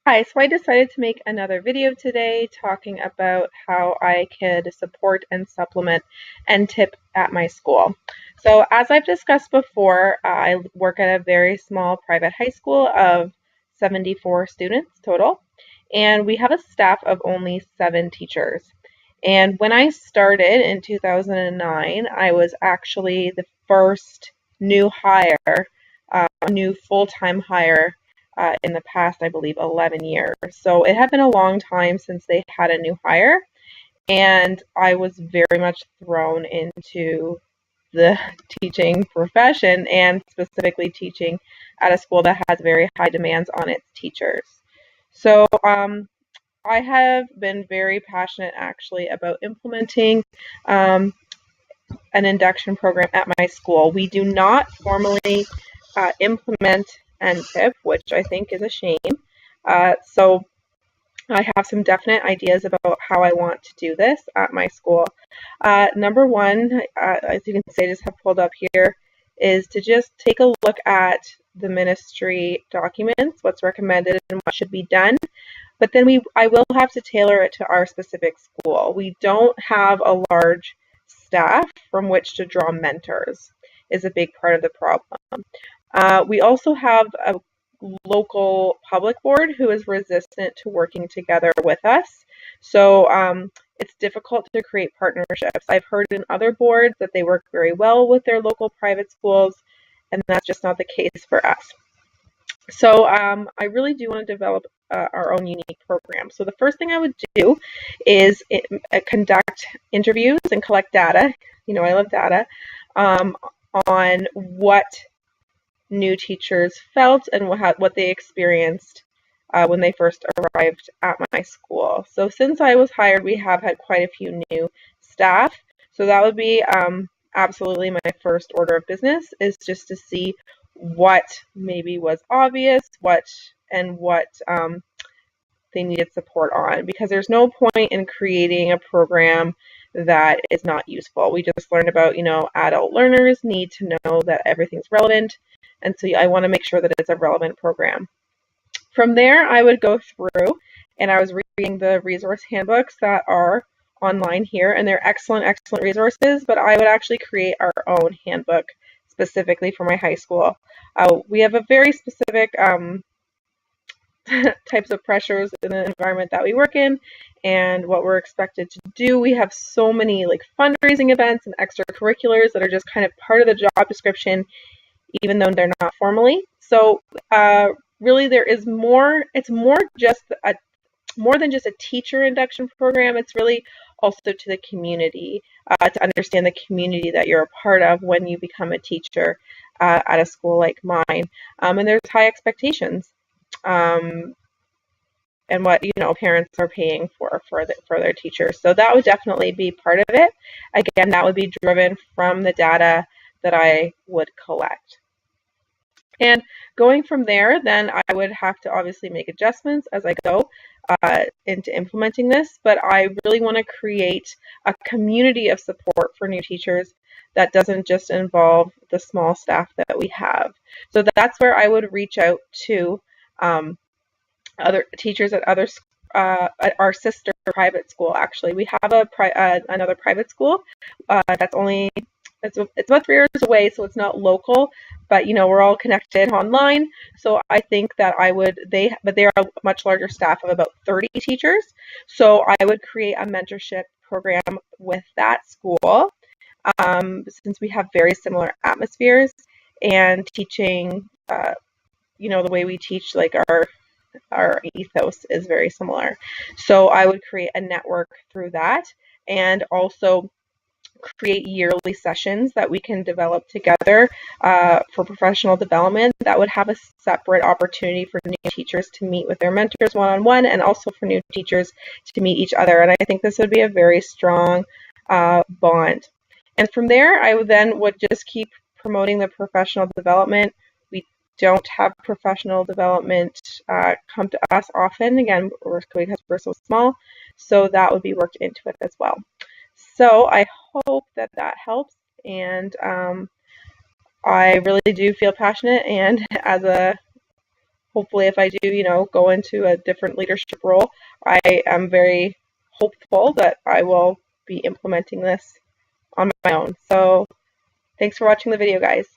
Hi, so I decided to make another video today talking about how I could support and supplement NTIP at my school. So as I've discussed before, I work at a very small private high school of 74 students total, and we have a staff of only 7 teachers. And when I started in 2009, I was actually the first new hire, new full-time hire in the past, I believe, 11 years. So it had been a long time since they had a new hire, and I was very much thrown into the teaching profession and specifically teaching at a school that has very high demands on its teachers. So I have been very passionate actually about implementing an induction program at my school. We do not formally implement NTIP, which I think is a shame. So I have some definite ideas about how I want to do this at my school. Number one, as you can see, I just have pulled up here, is to just take a look at the ministry documents, what's recommended and what should be done. But then I will have to tailor it to our specific school. We don't have a large staff from which to draw mentors, is a big part of the problem. We also have a local public board who is resistant to working together with us. So it's difficult to create partnerships. I've heard in other boards that they work very well with their local private schools, and that's just not the case for us. So I really do want to develop our own unique program. So the first thing I would do is conduct interviews and collect data. You know, I love data on what new teachers felt and what they experienced when they first arrived at my school. So since I was hired, we have had quite a few new staff. So that would be absolutely my first order of business, is just to see what maybe was obvious, what they needed support on, because there's no point in creating a program that is not useful. We just learned about, adult learners need to know that everything's relevant, and so I want to make sure that it's a relevant program. From there, I would go through, and I was reading the resource handbooks that are online here, and they're excellent resources, but I would actually create our own handbook specifically for my high school. We have a very specific types of pressures in the environment that we work in and what we're expected to do. We have so many fundraising events and extracurriculars that are just kind of part of the job description, even though they're not formally. So really there is more. It's more than just a teacher induction program. It's really also to the community, to understand the community that you're a part of when you become a teacher at a school like mine. And there's high expectations. And what parents are paying for their teachers. So that would definitely be part of it. Again, that would be driven from the data that I would collect. And going from there, then I would have to obviously make adjustments as I go into implementing this, but I really want to create a community of support for new teachers that doesn't just involve the small staff that we have. So that's where I would reach out to other teachers at at our sister private school. Actually, we have another private school that's only it's about 3 hours away, so it's not local, but we're all connected online. So I think that they are a much larger staff of about 30 teachers. So I would create a mentorship program with that school, since we have very similar atmospheres and teaching. The way we teach, our ethos is very similar. So I would create a network through that, and also create yearly sessions that we can develop together for professional development that would have a separate opportunity for new teachers to meet with their mentors one-on-one, and also for new teachers to meet each other. And I think this would be a very strong bond. And from there, I would just keep promoting the professional development. We don't have professional development come to us often, again, because we're so small, so that would be worked into it as well. So I hope that helps, and I really do feel passionate, and as a hopefully if I do, go into a different leadership role, I am very hopeful that I will be implementing this on my own. So thanks for watching the video, guys.